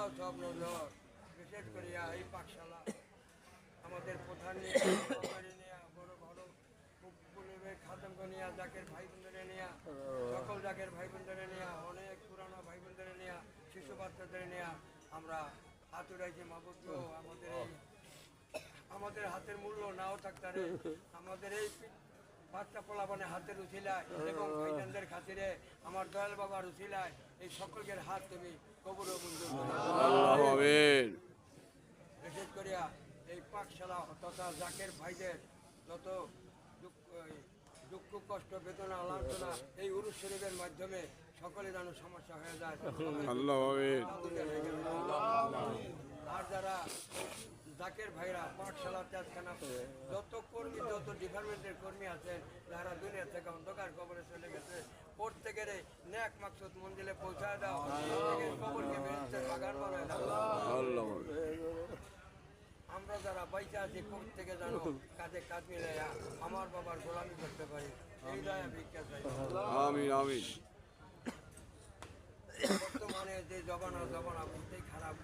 দাও সব নজর। বিশেষ করিয়া এই পাঠশালা আমাদের প্রধান নিয়ে বড় বড় খাতম নিয়া জাকের ভাই বোনদের নিয়া সকল জাকের ভাই বোনদের নিয়া অনেক পুরানো ভাই বোনদের নিয়া শিশু বাচ্চাদের নিয়া আমরা হাত উড়াইছি মাবুদ গো। আমাদের হাতের মূল্য নাও থাকতে পারে, আমাদের এই বাচ্চা পোলাপানে হাতের উছিলায় এবং ভাইজানদের খাতিরে আমার দয়াল বাবার উছিলায় এই সকলের হাত তুমি কবুল ও মঞ্জুর করো। বিশেষ করিয়া এই পাঠশালা তথা জাকের ভাইদের যত দুঃখ কষ্ট বেদনা লাঞ্ছনা এই উরুস শরীফের মাধ্যমে সকলে যেন সমস্যা হয়ে যায়। আর যারা জাকের ভাইরা পাঠশালার তেজখানা যত কর্মী যত ডিপার্টমেন্টের কর্মী আছেন যারা দুনিয়া থেকে অন্ধকার কবরে চলে গেছে প্রত্যেকের ন্যাক মাকসুদ মন্দিরে পৌঁছায় দাও, কবরকে বেহেশতের বাগান বানায় দাও। আমরা যারা বাইচা আছি প্রত্যেকে জানো কাজে কাজ মিলে আমার বাবার গোলামি করতে পারি, এই দয়া ভিক্ষা চাই। আমিন আমিন। বর্তমানে যে জবানা বহুতই খারাপ